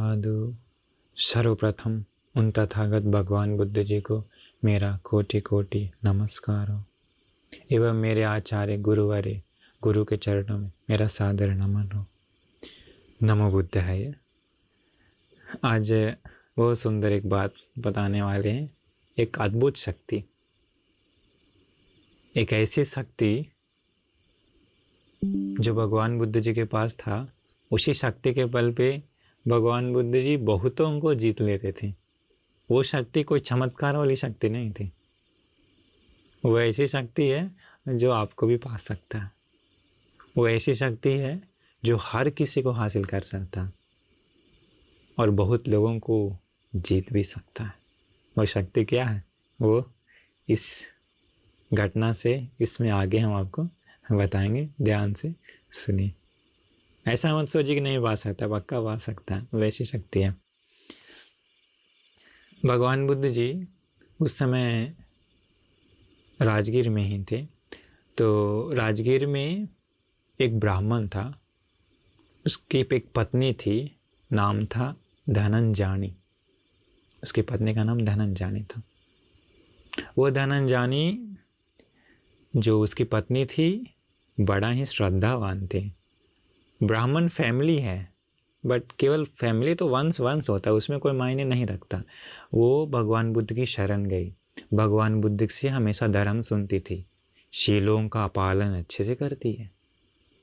साधु। सर्वप्रथम उन तथागत भगवान बुद्ध जी को मेरा कोटि कोटि नमस्कार हो एवं मेरे आचार्य गुरुवरे गुरु के चरणों में मेरा सादर नमन हो। नमो बुद्ध है। आज बहुत सुंदर एक बात बताने वाले हैं। एक अद्भुत शक्ति, एक ऐसी शक्ति जो भगवान बुद्ध जी के पास था, उसी शक्ति के बल पे भगवान बुद्ध जी बहुतों को जीत लेते थे। वो शक्ति कोई चमत्कार वाली शक्ति नहीं थी, वो ऐसी शक्ति है जो आपको भी पा सकता है। वो ऐसी शक्ति है जो हर किसी को हासिल कर सकता है और बहुत लोगों को जीत भी सकता है। वो शक्ति क्या है, वो इस घटना से इसमें आगे हम आपको बताएंगे। ध्यान से सुनिए। ऐसा मत सोचिए कि नहीं पा सकता, पक्का पा सकता है। वैसी शक्ति है। भगवान बुद्ध जी उस समय राजगीर में ही थे। तो राजगीर में एक ब्राह्मण था, उसकी एक पत्नी थी, नाम था धनंजानी। उसकी पत्नी का नाम धनंजानी था। वो धनंजानी जो उसकी पत्नी थी, बड़ा ही श्रद्धावान थे। ब्राह्मण फैमिली है, बट केवल फैमिली तो वंश होता है, उसमें कोई मायने नहीं रखता। वो भगवान बुद्ध की शरण गई, भगवान बुद्ध से हमेशा धर्म सुनती थी, शीलों का पालन अच्छे से करती है,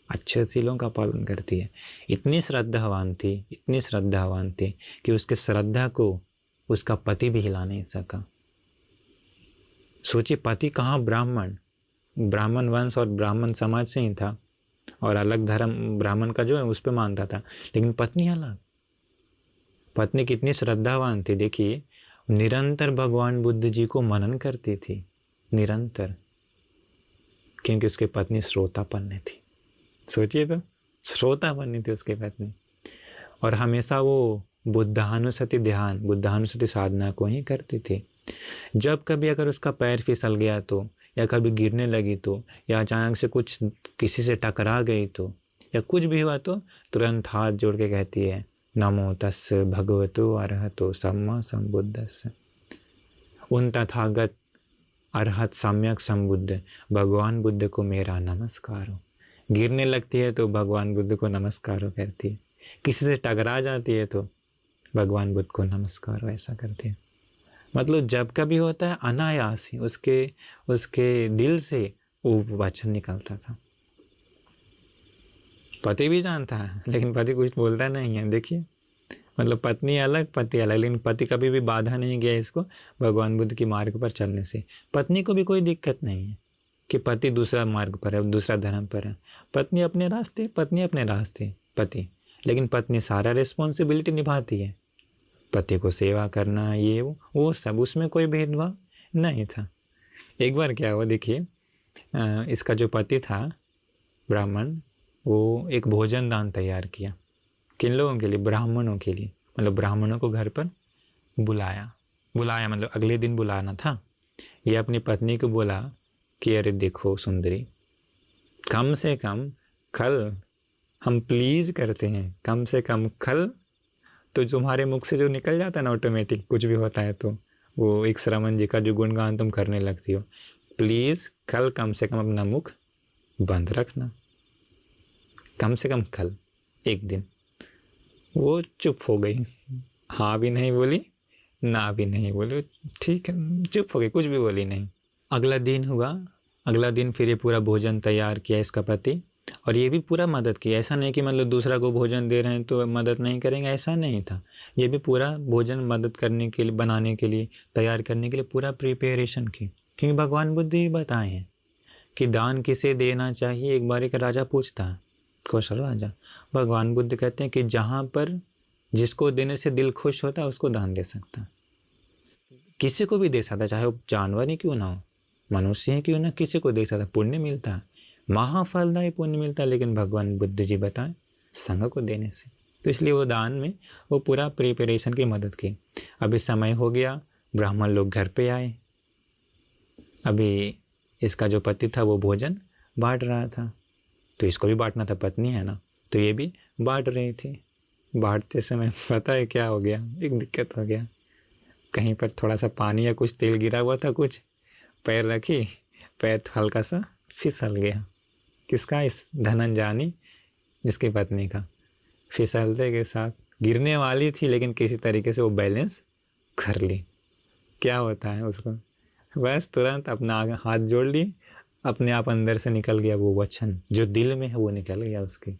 अच्छे शीलों का पालन करती है। इतनी श्रद्धावान थी कि उसके श्रद्धा को उसका पति भी हिला नहीं सका। सोचिए, पति कहाँ ब्राह्मण वंश और ब्राह्मण समाज से ही था और अलग धर्म ब्राह्मण का जो है उस पर मानता था, लेकिन पत्नी अलग। पत्नी कितनी श्रद्धावान थी, देखिए, निरंतर भगवान बुद्ध जी को मनन करती थी, निरंतर, क्योंकि उसकी पत्नी श्रोतापन्नी थी। सोचिए तो, श्रोतापन्नी थी उसकी पत्नी, और हमेशा वो बुद्धानुसति साधना को ही करती थी। जब कभी अगर उसका पैर फिसल गया तो, या कभी गिरने लगी तो, या अचानक से कुछ किसी से टकरा गई तो, या कुछ भी हुआ तो तुरंत हाथ जोड़ के कहती है, नमो तस् भगवतो अरहतो सम्मा संबुद्धस्स। उन तथागत अरहत सम्यक संबुद्ध भगवान बुद्ध को मेरा नमस्कार हो। गिरने लगती है तो भगवान बुद्ध को नमस्कार हो करती है, किसी से टकरा जाती है तो भगवान बुद्ध को नमस्कार हो, ऐसा करती है। मतलब जब कभी होता है अनायास ही उसके दिल से वो वचन निकलता था। पति भी जानता है, लेकिन पति कुछ बोलता नहीं है। देखिए, मतलब पत्नी अलग पति अलग, लेकिन पति कभी भी बाधा नहीं गया इसको भगवान बुद्ध की मार्ग पर चलने से। पत्नी को भी कोई दिक्कत नहीं है कि पति दूसरा मार्ग पर है, दूसरा धर्म पर है। पत्नी अपने रास्ते, पति, लेकिन पत्नी सारा रिस्पॉन्सिबिलिटी निभाती है, पति को सेवा करना, ये वो सब, उसमें कोई भेदभाव नहीं था। एक बार क्या हुआ, देखिए, इसका जो पति था ब्राह्मण, वो एक भोजन दान तैयार किया। किन लोगों के लिए? ब्राह्मणों के लिए। मतलब ब्राह्मणों को घर पर बुलाया, मतलब अगले दिन बुलाना था। ये अपनी पत्नी को बोला कि अरे देखो सुंदरी, कम से कम कल हम प्लीज़ करते हैं, कम से कम कल तो तुम्हारे मुख से जो निकल जाता है ना ऑटोमेटिक, कुछ भी होता है तो वो एक श्रवण जी का जो गुणगान तुम करने लगती हो, प्लीज़ कल कम से कम अपना मुख बंद रखना, कम से कम कल एक दिन। वो चुप हो गई, हाँ भी नहीं बोली, ना भी नहीं बोली, ठीक है, चुप हो गई, कुछ भी बोली नहीं। अगला दिन हुआ, अगला दिन फिर ये पूरा भोजन तैयार किया इसका पति, और ये भी पूरा मदद की। ऐसा नहीं कि मतलब दूसरा को भोजन दे रहे हैं तो मदद नहीं करेंगे, ऐसा नहीं था। ये भी पूरा भोजन मदद करने के लिए, बनाने के लिए, तैयार करने के लिए पूरा प्रिपरेशन की। क्योंकि भगवान बुद्ध ही बताए हैं कि दान किसे देना चाहिए। एक बार एक राजा पूछता है, कौशल राजा, भगवान बुद्ध कहते हैं कि जहाँ पर जिसको देने से दिल खुश होता है उसको दान दे सकता है। किसी को भी दे सकता है, चाहे वो जानवर ही क्यों ना हो, मनुष्य ही क्यों ना, किसी को दे सकता है, पुण्य मिलता है, महाफलदायी पुण्य मिलता है। लेकिन भगवान बुद्ध जी बताएं, संघ को देने से। तो इसलिए वो दान में वो पूरा प्रिपरेशन की मदद की। अभी समय हो गया, ब्राह्मण लोग घर पे आए। अभी इसका जो पति था वो भोजन बांट रहा था, तो इसको भी बांटना था, पत्नी है ना, तो ये भी बांट रही थी। बांटते समय पता है क्या हो गया, एक दिक्कत हो गया। कहीं पर थोड़ा सा पानी या कुछ तेल गिरा हुआ था, कुछ पैर रखी, पैर हल्का सा फिसल गया। किसका? इस धनंजानी, इसकी पत्नी का। फिसलते के साथ गिरने वाली थी, लेकिन किसी तरीके से वो बैलेंस कर ली। क्या होता है उसको, बस तुरंत अपना हाथ जोड़ ली, अपने आप अंदर से निकल गया वो वचन जो दिल में है, वो निकल गया उसकी।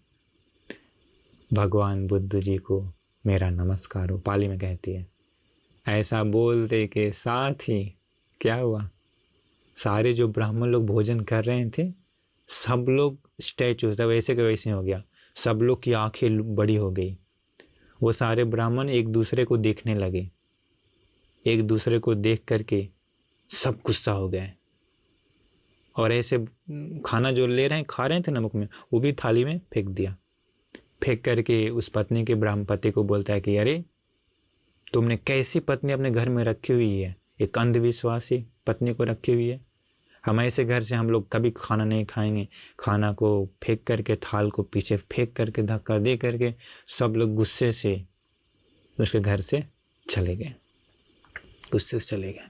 भगवान बुद्ध जी को मेरा नमस्कार हो, पाली में कहती है। ऐसा बोलते के साथ ही क्या हुआ, सारे जो ब्राह्मण लोग भोजन कर रहे थे, सब लोग स्टैचू था वैसे के वैसे हो गया। सब लोग की आंखें बड़ी हो गई। वो सारे ब्राह्मण एक दूसरे को देखने लगे। एक दूसरे को देख करके सब गुस्सा हो गए, और ऐसे खाना जो ले रहे हैं, खा रहे थे नमक में, वो भी थाली में फेंक दिया। फेंक करके उस पत्नी के ब्राह्मपति को बोलता है कि अरे तुमने कैसी पत्नी अपने घर में रखी हुई है, एक अंधविश्वासी पत्नी को रखी हुई है। हम ऐसे घर से हम लोग कभी खाना नहीं खाएंगे। खाना को फेंक करके, थाल को पीछे फेंक करके, धक्का दे करके सब लोग गुस्से से उसके घर से चले गए, गुस्से से चले गए।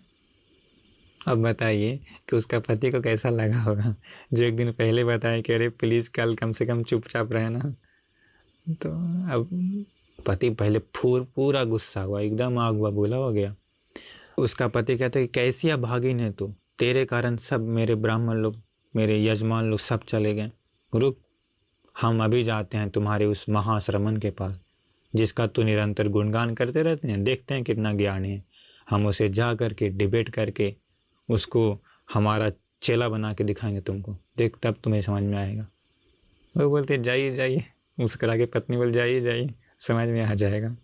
अब बताइए कि उसका पति को कैसा लगा होगा, जो एक दिन पहले बताया कि अरे प्लीज़ कल कम से कम चुपचाप रहना। तो अब पति पहले पूरा गुस्सा हुआ, एकदम आग बबूला हो गया। उसका पति कहता है कि कैसी अभागिन है तू, तेरे कारण सब मेरे ब्राह्मण लोग, मेरे यजमान लोग सब चले गए। रुक, हम अभी जाते हैं तुम्हारे उस महाश्रमण के पास, जिसका तू निरंतर गुणगान करते रहते हैं, देखते हैं कितना ज्ञानी है। हम उसे जा करके डिबेट करके उसको हमारा चेला बना के दिखाएंगे तुमको, देख तब तुम्हें समझ में आएगा। वो बोलते जाइए जाइए, मुस्कुरा के पत्नी बोल जाइए जाइए, समझ में आ जाएगा।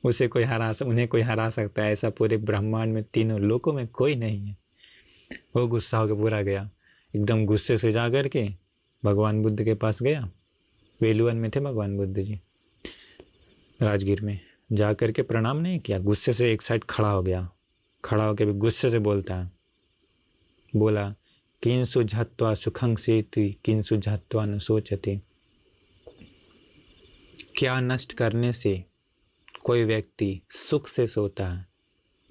उसे कोई उन्हें कोई हरा सकता है ऐसा पूरे ब्रह्मांड में, तीनों लोकों में कोई नहीं है। वो गुस्सा होकर पूरा गया, एकदम गुस्से से जा कर के भगवान बुद्ध के पास गया। वेलुवन में थे भगवान बुद्ध जी, राजगीर में। जा कर के प्रणाम नहीं किया, गुस्से से एक साइड खड़ा हो गया। खड़ा होकर भी गुस्से से बोला किंसु झत्वा सुखं सेति किंसु झत्वा न सोचते। क्या नष्ट करने से कोई व्यक्ति सुख से सोता है,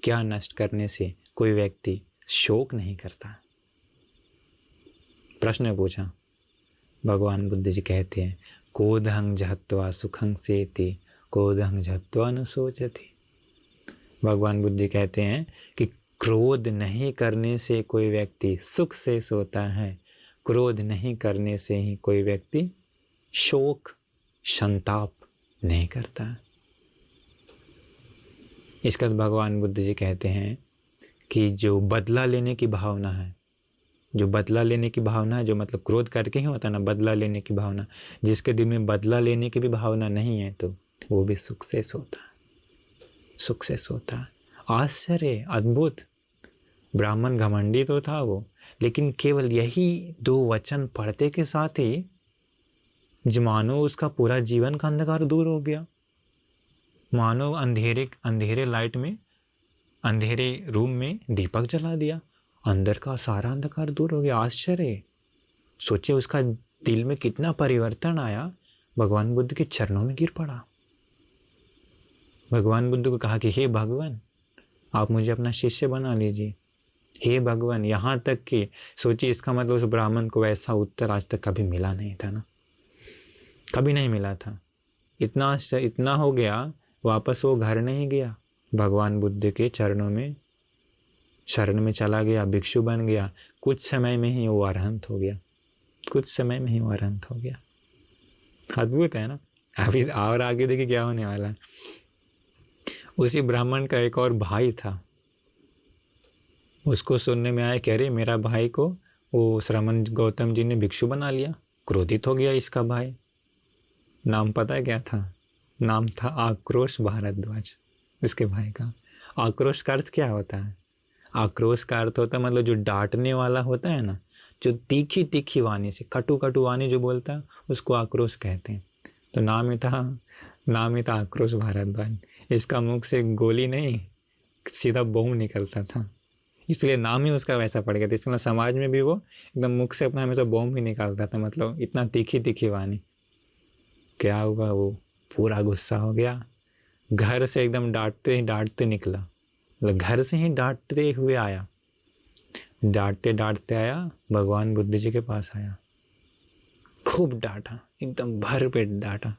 क्या नष्ट करने से कोई व्यक्ति शोक नहीं करता। प्रश्न पूछा। भगवान बुद्ध जी कहते हैं कोदहं झत्वा सुखं सेति कोदहं झत्वा न सोचति। भगवान बुद्ध जी कहते हैं कि क्रोध नहीं करने से कोई व्यक्ति सुख से सोता है, क्रोध नहीं करने से ही कोई व्यक्ति शोक संताप नहीं करता। इसका भगवान बुद्ध जी कहते हैं कि जो बदला लेने की भावना है, जो बदला लेने की भावना है, जो मतलब क्रोध करके ही होता है ना बदला लेने की भावना, जिसके दिल में बदला लेने की भी भावना नहीं है, तो वो भी सुख से सोता है, सुख से सोता है। आश्चर्य, अद्भुत। ब्राह्मण घमंडी तो था वो, लेकिन केवल यही 2 वचन पढ़ते के साथ ही मानो उसका पूरा जीवन का अंधकार दूर हो गया। मानो अंधेरे लाइट में, अंधेरे रूम में दीपक जला दिया, अंदर का सारा अंधकार दूर हो गया। आश्चर्य। सोचिए उसका दिल में कितना परिवर्तन आया। भगवान बुद्ध के चरणों में गिर पड़ा। भगवान बुद्ध को कहा कि हे भगवान, आप मुझे अपना शिष्य बना लीजिए। हे भगवान, यहाँ तक कि सोचिए, इसका मतलब उस ब्राह्मण को वैसा उत्तर आज तक कभी मिला नहीं था ना, कभी नहीं मिला था। इतना हो गया, वापस वो घर नहीं गया, भगवान बुद्ध के चरणों में शरण में चला गया, भिक्षु बन गया। कुछ समय में ही वो अरहंत हो गया, कुछ समय में ही वो अरहंत हो गया। अद्भुत है ना। अभी और आगे देखिए क्या होने वाला है। उसी ब्राह्मण का एक और भाई था, उसको सुनने में आया कि अरे मेरा भाई को वो श्रमण गौतम जी ने भिक्षु बना लिया। क्रोधित हो गया इसका भाई। नाम पता है क्या था? नाम था आक्रोश भारद्वाज, इसके भाई का। आक्रोश का अर्थ क्या होता है? आक्रोश का अर्थ होता है मतलब जो डांटने वाला होता है ना, जो तीखी तीखी वाणी से, कटु कटु वाणी जो बोलता है, उसको आक्रोश कहते हैं। तो नाम ही था आक्रोश भारद्वाज। इसका मुख से गोली नहीं, सीधा बम निकलता था, इसलिए नाम ही उसका वैसा पड़ गया था। इसके समाज में भी वो एकदम मुख से अपना हमेशा बम ही निकालता था, मतलब इतना तीखी तीखी वाणी। क्या हुआ, वो पूरा गुस्सा हो गया, घर से एकदम डांटते डांटते निकला, मतलब घर से ही डांटते हुए आया, डांटते डांटते आया, भगवान बुद्ध जी के पास आया, खूब डांटा, एकदम भर पेट डांटा,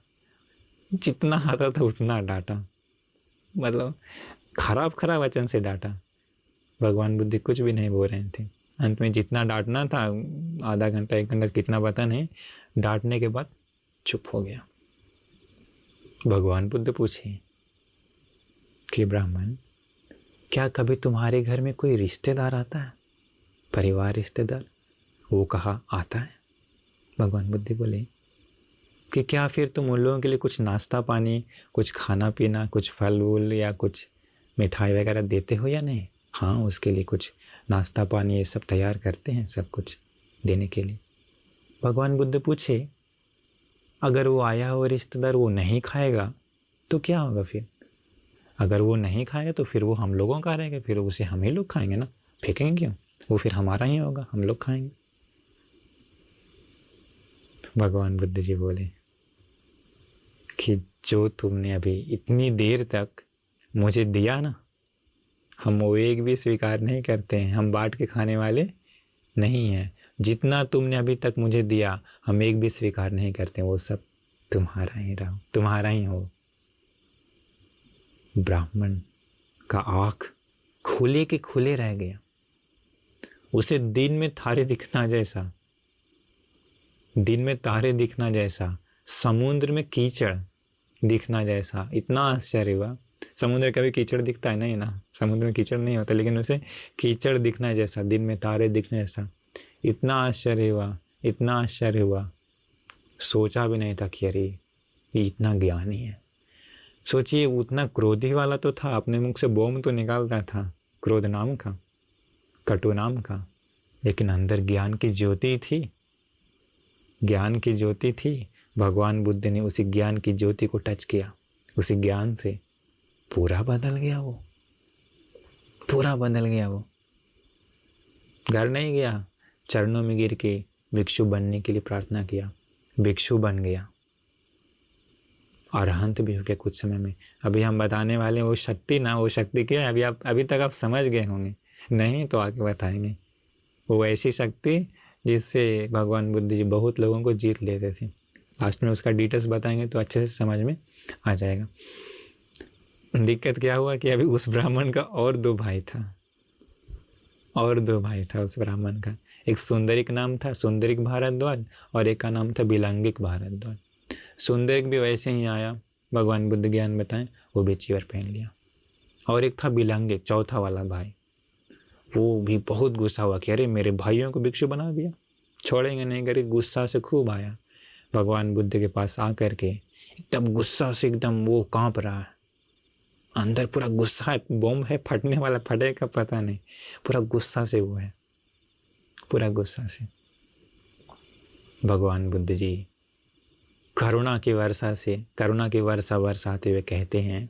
जितना आता था उतना डांटा, मतलब खराब खराब वचन से डांटा। भगवान बुद्ध कुछ भी नहीं बोल रहे थे। अंत में जितना डांटना था, आधा घंटा 1 घंटा कितना पता नहीं, डांटने के बाद चुप हो गया। भगवान बुद्ध पूछे कि ब्राह्मण, क्या कभी तुम्हारे घर में कोई रिश्तेदार आता है, परिवार रिश्तेदार? वो कहा आता है। भगवान बुद्ध बोले कि क्या फिर तुम उन लोगों के लिए कुछ नाश्ता पानी, कुछ खाना पीना, कुछ फल वूल या कुछ मिठाई वगैरह देते हो या नहीं? हाँ, उसके लिए कुछ नाश्ता पानी ये सब तैयार करते हैं, सब कुछ देने के लिए। भगवान बुद्ध पूछे, अगर वो आया हुआ रिश्तेदार वो नहीं खाएगा तो क्या होगा फिर? अगर वो नहीं खाएगा तो फिर वो हम लोगों का रहेगा, फिर उसे हम ही लोग खाएंगे ना, फेंकेंगे क्यों? वो फिर हमारा ही होगा, हम लोग खाएंगे। भगवान बुद्ध जी बोले कि जो तुमने अभी इतनी देर तक मुझे दिया ना, हम वो एक भी स्वीकार नहीं करते हैं, हम बांट के खाने वाले नहीं हैं। जितना तुमने अभी तक मुझे दिया हम एक भी स्वीकार नहीं करते, वो सब तुम्हारा ही रहो, तुम्हारा ही हो। ब्राह्मण का आँख खुले के खुले रह गया, उसे दिन में तारे दिखना जैसा, दिन में तारे दिखना जैसा, समुद्र में कीचड़ दिखना जैसा, इतना आश्चर्य हुआ। समुद्र कभी कीचड़ दिखता है नहीं ना, समुद्र में कीचड़ नहीं होता, लेकिन उसे कीचड़ दिखना जैसा, दिन में तारे दिखने जैसा, इतना आश्चर्य हुआ, इतना आश्चर्य हुआ। सोचा भी नहीं था कि अरे ये इतना ज्ञानी है। सोचिए, उतना क्रोधी वाला तो था, अपने मुख से बॉम्ब तो निकालता था क्रोध नाम का, कटु नाम का, लेकिन अंदर ज्ञान की ज्योति थी, ज्ञान की ज्योति थी। भगवान बुद्ध ने उसी ज्ञान की ज्योति को टच किया, उसी ज्ञान से पूरा बदल गया वो, पूरा बदल गया वो। घर नहीं गया, चरणों में गिर के भिक्षु बनने के लिए प्रार्थना किया, भिक्षु बन गया, अरहंत भी हो गया कुछ समय में। अभी हम बताने वाले वो शक्ति ना, वो शक्ति क्या है अभी तक आप समझ गए होंगे, नहीं तो आगे बताएंगे। वो ऐसी शक्ति जिससे भगवान बुद्ध जी बहुत लोगों को जीत लेते थे। लास्ट में उसका डिटेल्स बताएंगे तो अच्छे से समझ में आ जाएगा। दिक्कत क्या हुआ कि अभी उस ब्राह्मण का और 2 भाई था, और 2 भाई था उस ब्राह्मण का। एक सुंदरिक नाम था, सुंदरिक भारद्वाज, और एक का नाम था बिलंगिक भारद्वाज। सुंदरिक भी वैसे ही आया, भगवान बुद्ध ज्ञान बताएं, वो भी चीवर पहन लिया। और एक था बिलंगिक, चौथा वाला भाई, वो भी बहुत गुस्सा हुआ कि अरे मेरे भाइयों को भिक्षु बना दिया, छोड़ेंगे नहीं करके गुस्सा से खूब आया भगवान बुद्ध के पास। आकर के एकदम गुस्सा से, एकदम वो कांप रहा है, अंदर पूरा गुस्सा है, बॉम्ब है फटने वाला, फटेगा पता नहीं, पूरा गुस्सा से वो है, पूरा गुस्सा से। भगवान बुद्ध जी करुणा की वर्षा बरसाते हुए कहते हैं,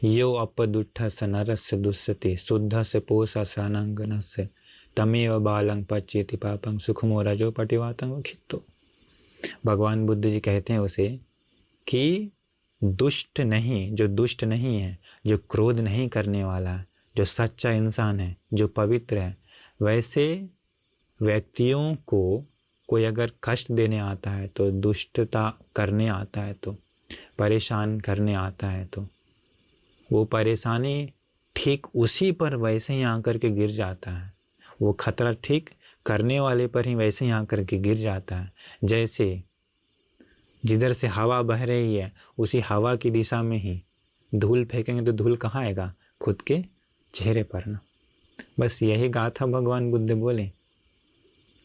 यो अपदुट्ठ सनरस्य दुस्सते शुद्ध से पोषा सनांगनस्य तमेव बालंग पच्चेति पापं सुखमो रजो पटिवातं खित्तो। भगवान बुद्ध जी कहते हैं उसे कि दुष्ट नहीं, जो दुष्ट नहीं है, जो क्रोध नहीं करने वाला, जो सच्चा इंसान है, जो पवित्र है, वैसे व्यक्तियों को कोई अगर कष्ट देने आता है, तो दुष्टता करने आता है, तो परेशान करने आता है, तो वो परेशानी ठीक उसी पर वैसे ही आकर के गिर जाता है, वो खतरा ठीक करने वाले पर ही वैसे ही आकर के गिर जाता है। जैसे जिधर से हवा बह रही है उसी हवा की दिशा में ही धूल फेंकेंगे तो धूल कहाँ आएगा? खुद के चेहरे पर ना। बस यही गाथा भगवान बुद्ध बोले,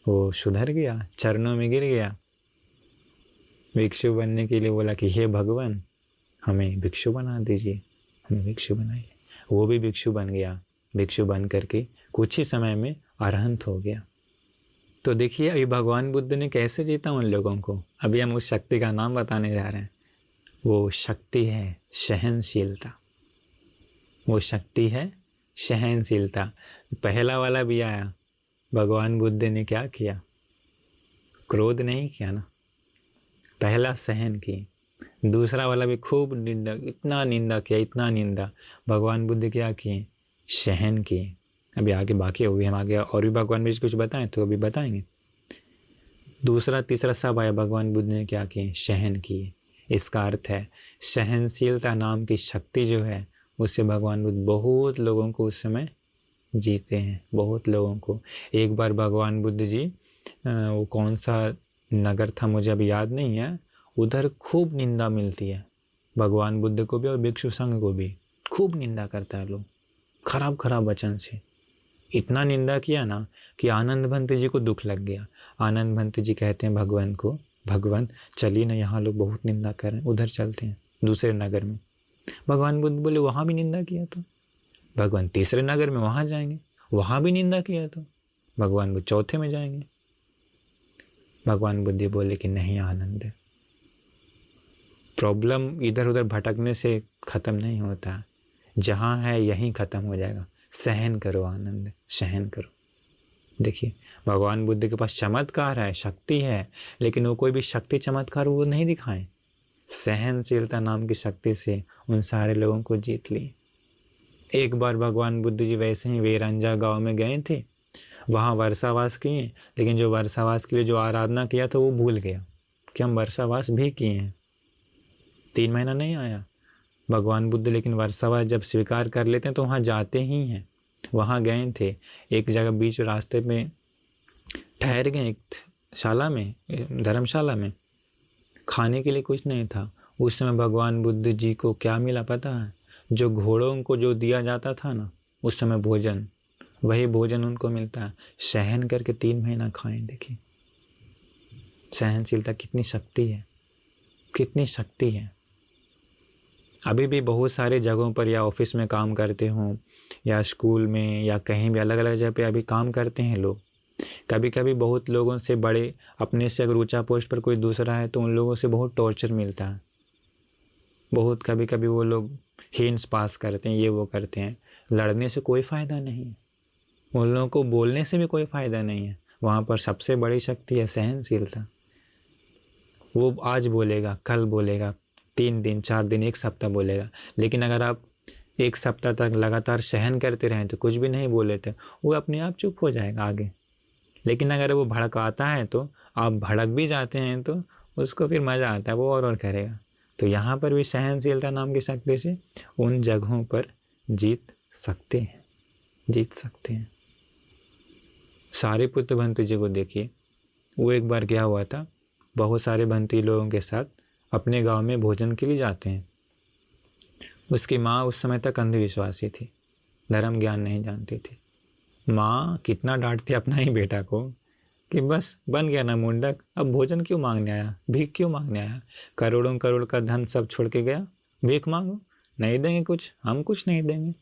वो सुधर गया, चरणों में गिर गया, भिक्षु बनने के लिए बोला कि हे भगवान हमें भिक्षु बना दीजिए, हमें भिक्षु बनाइए। वो भी भिक्षु बन गया, भिक्षु बन करके कुछ ही समय में अरहंत हो गया। तो देखिए अभी भगवान बुद्ध ने कैसे जीता उन लोगों को। अभी हम उस शक्ति का नाम बताने जा रहे हैं। वो शक्ति है सहनशीलता, वो शक्ति है सहनशीलता। पहला वाला भी आया, भगवान बुद्ध ने क्या किया? क्रोध नहीं किया ना, पहला सहन की। दूसरा वाला भी खूब निंदा, इतना निंदा किया, इतना निंदा। भगवान बुद्ध क्या किए? सहन किए। अभी आगे बाकी हो, भी हम आगे और भी भगवान बुद्ध कुछ बताएं तो अभी बताएंगे। दूसरा तीसरा सब आया, भगवान बुद्ध ने क्या किए? सहन किए। इसका अर्थ है सहनशीलता नाम की शक्ति जो है, उससे भगवान बुद्ध बहुत लोगों को उस समय जीते हैं, बहुत लोगों को। एक बार भगवान बुद्ध जी वो कौन सा नगर था मुझे अभी याद नहीं है, उधर खूब निंदा मिलती है भगवान बुद्ध को भी और भिक्षु संघ को भी। खूब निंदा करता है लोग, खराब खराब वचन से। इतना निंदा किया ना कि आनंद भंत जी को दुख लग गया। आनंद भंत जी कहते हैं भगवान को, भगवान चलिए ना, यहाँ लोग बहुत निंदा कर रहे हैं, उधर चलते हैं दूसरे नगर में। भगवान बुद्ध बोले वहाँ भी निंदा किया तो। भगवान तीसरे नगर में, वहाँ जाएंगे, वहाँ भी निंदा किया तो। भगवान बुद्ध चौथे में जाएंगे। भगवान बुद्ध बोले कि नहीं आनंद, प्रॉब्लम इधर उधर भटकने से ख़त्म नहीं होता, जहाँ है यहीं ख़त्म हो जाएगा। सहन करो आनंद, सहन करो। देखिए भगवान बुद्ध के पास चमत्कार है, शक्ति है, लेकिन वो कोई भी शक्ति चमत्कार वो नहीं दिखाएं। सहनशीलता नाम की शक्ति से उन सारे लोगों को जीत ली। एक बार भगवान बुद्ध जी वैसे ही वेरंजा गांव में गए थे, वहाँ वर्षावास किए, लेकिन जो वर्षावास के लिए जो आराधना किया था वो भूल गया कि हम वर्षावास भी किए हैं। 3 महीना नहीं आया भगवान बुद्ध, लेकिन वर्षावास जब स्वीकार कर लेते हैं तो वहाँ जाते ही हैं। वहाँ गए थे, एक जगह बीच रास्ते में ठहर गए, एक शाला में, धर्मशाला में। खाने के लिए कुछ नहीं था। उस समय भगवान बुद्ध जी को क्या मिला पता है? जो घोड़ों को जो दिया जाता था ना उस समय भोजन, वही भोजन उनको मिलता है। सहन करके 3 महीना खाएं। देखिए सहनशीलता कितनी शक्ति है, कितनी शक्ति है। अभी भी बहुत सारे जगहों पर या ऑफिस में काम करते हों या स्कूल में या कहीं भी अलग अलग जगह पे अभी काम करते हैं लोग। कभी कभी बहुत लोगों से, बड़े अपने से अगर ऊंचा पोस्ट पर कोई दूसरा है तो उन लोगों से बहुत टॉर्चर मिलता है। बहुत कभी कभी वो लोग हिंट्स पास करते हैं, ये वो करते हैं। लड़ने से कोई फ़ायदा नहीं है, उन लोगों को बोलने से भी कोई फ़ायदा नहीं है। वहाँ पर सबसे बड़ी शक्ति है सहनशीलता। वो आज बोलेगा, कल बोलेगा, 3 दिन 4 दिन 1 सप्ताह बोलेगा, लेकिन अगर आप 1 सप्ताह तक लगातार सहन करते रहें तो कुछ भी नहीं बोले थे, वो अपने आप चुप हो जाएगा आगे। लेकिन अगर वो भड़काता है तो आप भड़क भी जाते हैं तो उसको फिर मज़ा आता है, वो और करेगा। तो यहाँ पर भी सहनशीलता नाम की शक्ति से उन जगहों पर जीत सकते हैं, जीत सकते हैं। सारिपुत्र भंती जी को देखिए, वो एक बार क्या हुआ था, बहुत सारे भंती लोगों के साथ अपने गांव में भोजन के लिए जाते हैं। उसकी माँ उस समय तक अंधविश्वासी थी, धर्म ज्ञान नहीं जानती थी। माँ कितना डांटती अपना ही बेटा को कि बस बन गया ना मुंडक, अब भोजन क्यों मांगने आया, भीख क्यों मांगने आया, करोड़ों करोड़ का धन सब छोड़ के गया, भीख मांगो, नहीं देंगे कुछ, हम कुछ नहीं देंगे।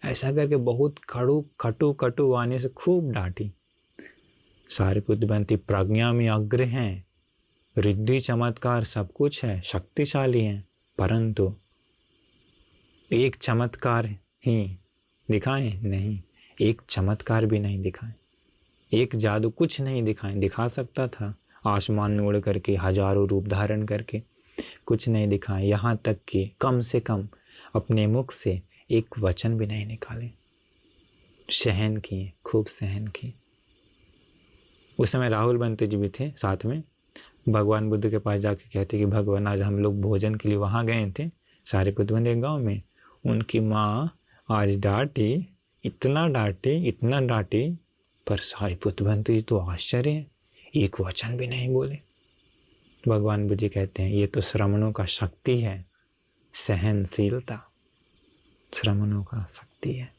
ऐसा करके बहुत कटु कटु वाणी से खूब डांटी। सारिपुत्र भंती प्रज्ञा में अग्र हैं, रिद्धि चमत्कार सब कुछ है, शक्तिशाली हैं, परंतु एक चमत्कार ही दिखाएं नहीं, एक चमत्कार भी नहीं दिखाएं, एक जादू कुछ नहीं दिखाएं। दिखा सकता था आसमान में उड़ करके, हजारों रूप धारण करके, कुछ नहीं दिखाएं। यहाँ तक कि कम से कम अपने मुख से एक वचन भी नहीं निकाले। सहन किए, खूब सहन किए। उस समय राहुल भंती जी भी थे साथ में। भगवान बुद्ध के पास जाके कहते कि भगवान आज हम लोग भोजन के लिए वहाँ गए थे सारिपुत्र भंती गाँव में, उनकी माँ आज डांटी, इतना डांटी, पर सारिपुत्र भंती जी तो आश्चर्य है, एक वचन भी नहीं बोले। भगवान बुद्ध जी कहते हैं ये तो श्रमणों का शक्ति है, सहनशीलता श्रमणों का शक्ति है।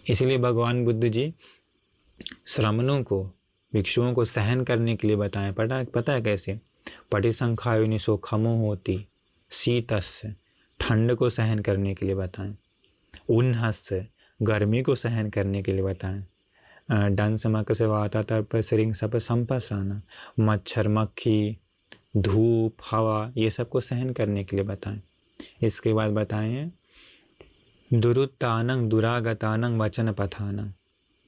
इसलिए भगवान बुद्ध जी श्रमणों को, भिक्षुओं को सहन करने के लिए बताएं। पता है कैसे? पटिसंखायोनिसो खमो होती शीतस्य, ठंड को सहन करने के लिए बताएं। उन्हस्य, गर्मी को सहन करने के लिए बताएं। डंस मक से वाता तर्प सिरिंग सप संपसाना, मच्छर मक्खी धूप हवा ये सब को सहन करने के लिए बताएं। इसके बाद बताएं दुरुत्तानंग दुरागतानंग वचन पथानंग,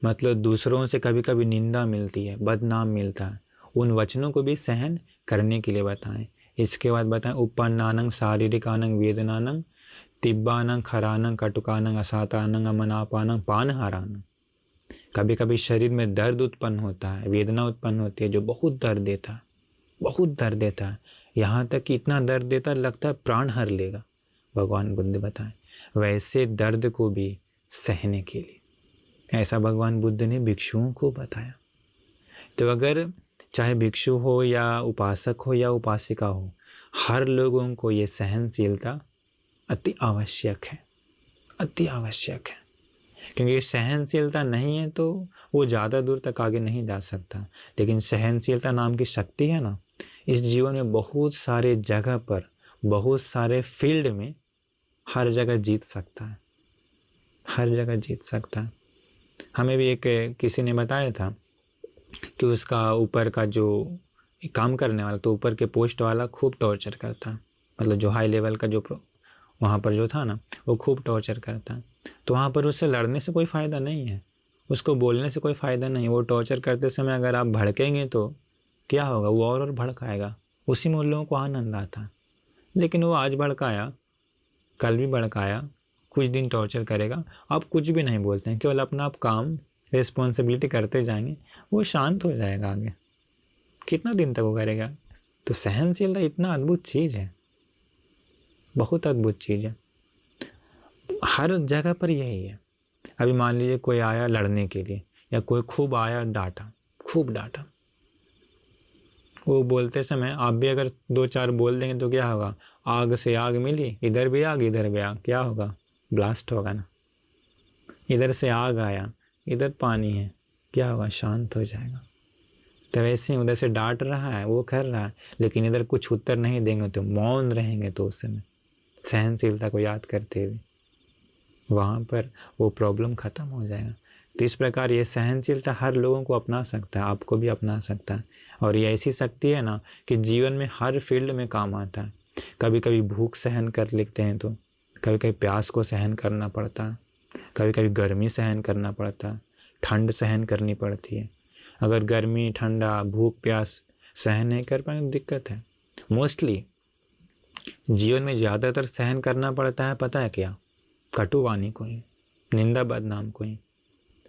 मतलब दूसरों से कभी कभी निंदा मिलती है, बदनाम मिलता है, उन वचनों को भी सहन करने के लिए बताएं। इसके बाद बताएं उपन्नानंग शारीरिकानंग वेदनानंग तिब्बानंग खरानंग कटुकानंग असातानंग अमनापानंग पानहारानंग। कभी कभी शरीर में दर्द उत्पन्न होता है, वेदना उत्पन्न होती है जो बहुत दर्द देता है, बहुत दर्द देता है, यहाँ तक कि इतना दर्द देता है लगता है प्राण हर लेगा। भगवान बुद्ध बताएं वैसे दर्द को भी सहने के लिए, ऐसा भगवान बुद्ध ने भिक्षुओं को बताया। तो अगर चाहे भिक्षु हो या उपासक हो या उपासिका हो, हर लोगों को ये सहनशीलता अति आवश्यक है, अति आवश्यक है। क्योंकि सहनशीलता नहीं है तो वो ज़्यादा दूर तक आगे नहीं जा सकता। लेकिन सहनशीलता नाम की शक्ति है ना, इस जीवन में बहुत सारे जगह पर, बहुत सारे फील्ड में हर जगह जीत सकता है, हर जगह जीत सकता है। हमें भी एक किसी ने बताया था कि उसका ऊपर का जो काम करने वाला, तो ऊपर के पोस्ट वाला खूब टॉर्चर करता है, मतलब जो हाई लेवल का जो वहाँ पर जो था ना, वो खूब टॉर्चर करता है। तो वहाँ पर उससे लड़ने से कोई फ़ायदा नहीं है, उसको बोलने से कोई फ़ायदा नहीं। वो टॉर्चर करते समय अगर आप भड़केंगे तो क्या होगा, वो और भड़काएगा, उसी में उन लोगों को आनंद आता है। लेकिन वो आज भड़काया, कल भी भड़काया, कुछ दिन टॉर्चर करेगा, आप कुछ भी नहीं बोलते हैं, केवल अपना आप काम रिस्पॉन्सिबिलिटी करते जाएंगे, वो शांत हो जाएगा। आगे कितना दिन तक वो करेगा। तो सहनशीलता इतना अद्भुत चीज़ है, बहुत अद्भुत चीज़ है, हर जगह पर यही है। अभी मान लीजिए कोई आया लड़ने के लिए, या कोई खूब आया डांटा, खूब डांटा, वो बोलते समय आप भी अगर 2-4 बोल देंगे तो क्या होगा, आग से आग मिली, इधर भी आग इधर भी आग, क्या होगा, ब्लास्ट होगा ना। इधर से आग आया, इधर पानी है, क्या होगा, शांत हो जाएगा। तो वैसे ही उधर से डांट रहा है, वो कर रहा है, लेकिन इधर कुछ उत्तर नहीं देंगे तो मौन रहेंगे, तो उस समय सहनशीलता को याद करते हुए वहाँ पर वो प्रॉब्लम ख़त्म हो जाएगा। तो इस प्रकार ये सहनशीलता हर लोगों को अपना सकता है, आपको भी अपना सकता है। और ये ऐसी शक्ति है ना कि जीवन में हर फील्ड में काम आता है। कभी कभी भूख सहन कर लेते हैं, तो कभी कभी प्यास को सहन करना पड़ता है, कभी कभी गर्मी सहन करना पड़ता है, ठंड सहन करनी पड़ती है। अगर गर्मी, ठंडा, भूख, प्यास सहन नहीं कर पाए तो दिक्कत है। मोस्टली जीवन में ज़्यादातर सहन करना पड़ता है, पता है क्या, कटुवाणी को ही, निंदा बदनाम को ही।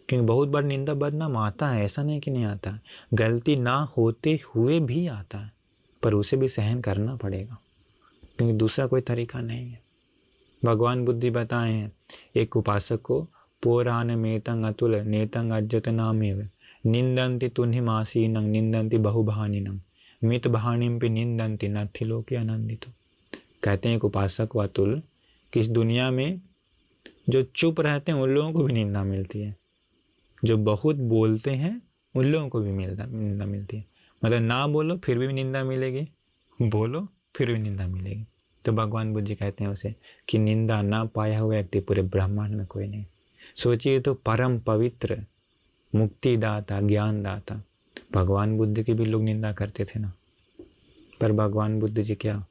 क्योंकि बहुत बार निंदा बदनाम आता है, ऐसा नहीं कि नहीं आता है, गलती ना होते हुए भी आता है, पर उसे भी सहन करना पड़ेगा, क्योंकि दूसरा कोई तरीका नहीं है। भगवान बुद्धि बताए हैं एक उपासक को, पुराण मेतंग अतुल नेतंग अज्जत नामेव निंदन्ति तुन्हिमासीनं निंदन्ति बहुभानिनं मित भाणिम पे निंदन्ति नथिलोके आनंदितो। कहते हैं एक उपासक को अतुल कि इस दुनिया में जो चुप रहते हैं उन लोगों को भी निंदा मिलती है, जो बहुत बोलते हैं उन लोगों को भी निंदा मिलती है। मतलब ना बोलो फिर भी निंदा मिलेगी, बोलो फिर भी निंदा मिलेगी। तो भगवान बुद्ध जी कहते हैं उसे कि निंदा ना पाया हुआ व्यक्ति पूरे ब्रह्मांड में कोई नहीं। सोचिए तो परम पवित्र मुक्तिदाता, ज्ञानदाता भगवान बुद्ध की भी लोग निंदा करते थे ना, पर भगवान बुद्ध जी क्या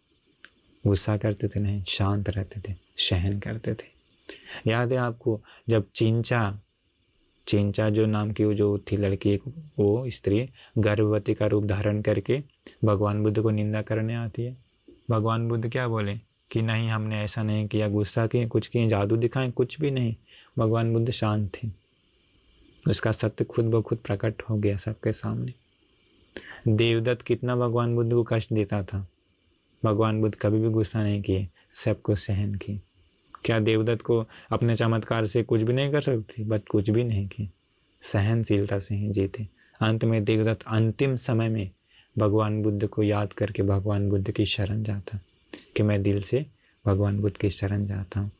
गुस्सा करते थे? नहीं, शांत रहते थे, सहन करते थे। याद है आपको जब चिंचा जो नाम की वो जो थी लड़की, वो स्त्री गर्भवती का रूप धारण करके भगवान बुद्ध को निंदा करने आती है। भगवान बुद्ध क्या बोले कि नहीं, हमने ऐसा नहीं किया, गुस्सा किए, कुछ किए, जादू दिखाएं, कुछ भी नहीं। भगवान बुद्ध शांत थे, उसका सत्य खुद ब खुद प्रकट हो गया सबके सामने। देवदत्त कितना भगवान बुद्ध को कष्ट देता था, भगवान बुद्ध कभी भी गुस्सा नहीं किए, सबको सहन किए। क्या देवदत्त को अपने चमत्कार से कुछ भी नहीं कर सकती? बट कुछ भी नहीं किए, सहनशीलता से ही जीते। अंत में देवदत्त अंतिम समय में भगवान बुद्ध को याद करके भगवान बुद्ध की शरण जाता कि मैं दिल से भगवान बुद्ध की शरण जाता हूँ।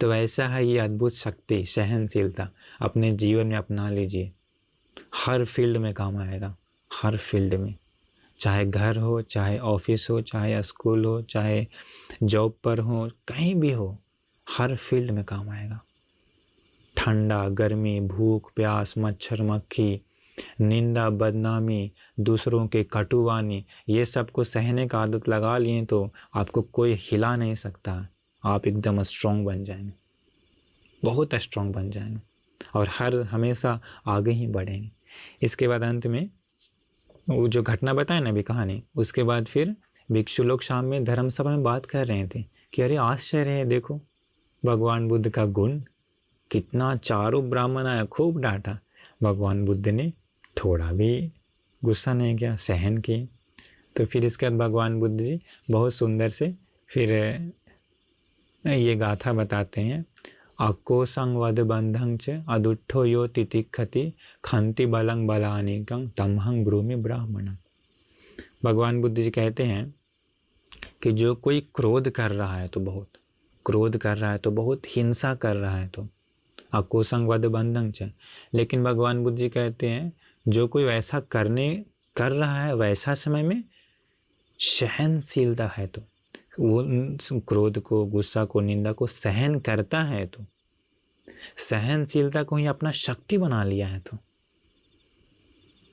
तो ऐसा है ये अद्भुत शक्ति सहनशीलता, अपने जीवन में अपना लीजिए, हर फील्ड में काम आएगा, हर फील्ड में, चाहे घर हो, चाहे ऑफिस हो, चाहे स्कूल हो, चाहे जॉब पर हो, कहीं भी हो, हर फील्ड में काम आएगा। ठंडा, गर्मी, भूख, प्यास, मच्छर, मक्खी, निंदा, बदनामी, दूसरों के कटुवाणी, ये सब को सहने का आदत लगा लिए तो आपको कोई हिला नहीं सकता। आप एकदम स्ट्रॉन्ग बन जाएंगे, बहुत स्ट्रॉन्ग बन जाएंगे और हमेशा आगे ही बढ़ेंगे। इसके बाद अंत में वो जो घटना बताए ना अभी कहानी, उसके बाद फिर भिक्षु लोग शाम में धर्म सभा में बात कर रहे थे कि अरे आश्चर्य है, देखो भगवान बुद्ध का गुण कितना। चारों ब्राह्मण आया, खूब डांटा। भगवान बुद्ध ने थोड़ा भी गुस्सा नहीं किया, सहन किए। तो फिर इसके बाद भगवान बुद्ध जी बहुत सुंदर से फिर ये गाथा बताते हैं। अक्को संवद बंधं च अदुट्ठो यो तितिक्षति खंति बलं बलानिकं तमहं ब्रूमि ब्राह्मणं। भगवान बुद्ध जी कहते हैं कि जो कोई क्रोध कर रहा है तो बहुत, क्रोध कर रहा है तो बहुत, हिंसा कर रहा है तो अक्को संवद बंधं च। लेकिन भगवान बुद्ध जी कहते हैं जो कोई वैसा कर रहा है वैसा समय में सहनशीलता है तो, वो क्रोध को, गुस्सा को, निंदा को सहन करता है तो, सहनशीलता को ही अपना शक्ति बना लिया है तो,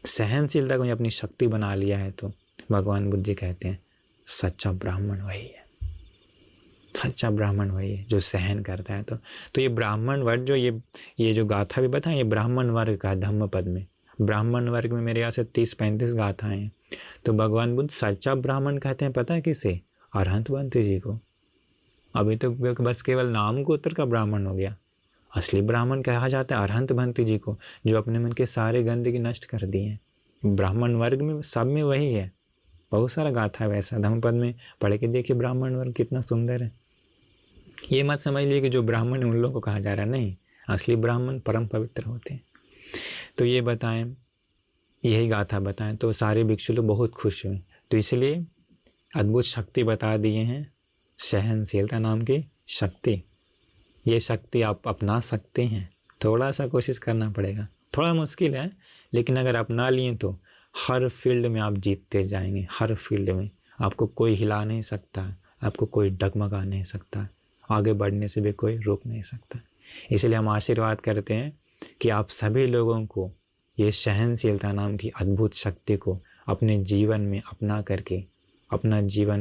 सहनशीलता को ही अपनी शक्ति बना लिया है तो भगवान बुद्ध जी कहते हैं सच्चा ब्राह्मण वही है, सच्चा ब्राह्मण वही है जो सहन करता है तो ये ब्राह्मण वर्ग जो ये जो गाथा भी बताएं, ये ब्राह्मण वर्ग का धम्म पद में, ब्राह्मण वर्ग में मेरे यहाँ से 30-35 गाथाएं हैं। तो भगवान बुद्ध सच्चा ब्राह्मण कहते हैं, पता है किसे? अरहंत बंती जी को। अभी तो बस केवल नाम गोत्र का ब्राह्मण हो गया, असली ब्राह्मण कहा जाता है अरहंत बंती जी को, जो अपने मन के सारे गंदगी नष्ट कर दिए हैं। ब्राह्मण वर्ग में सब में वही है। बहुत सारा गाथा है वैसा, धम्मपद में पढ़ के देखिए ब्राह्मण वर्ग कितना सुंदर है। ये मत समझ लिए कि जो ब्राह्मण है उन लोगों को कहा जा रहा है, नहीं, असली ब्राह्मण परम पवित्र होते हैं। तो ये बताएं, यही गाथा बताएं तो सारे भिक्षु लोग बहुत खुश हुए। तो इसलिए अद्भुत शक्ति बता दिए हैं, सहनशीलता नाम की शक्ति। ये शक्ति आप अपना सकते हैं, थोड़ा सा कोशिश करना पड़ेगा, थोड़ा मुश्किल है, लेकिन अगर अपना लिए तो हर फील्ड में आप जीतते जाएंगे। हर फील्ड में आपको कोई हिला नहीं सकता, आपको कोई डगमगा नहीं सकता, आगे बढ़ने से भी कोई रोक नहीं सकता। इसलिए हम आशीर्वाद करते हैं कि आप सभी लोगों को ये सहनशीलता नाम की अद्भुत शक्ति को अपने जीवन में अपना करके अपना जीवन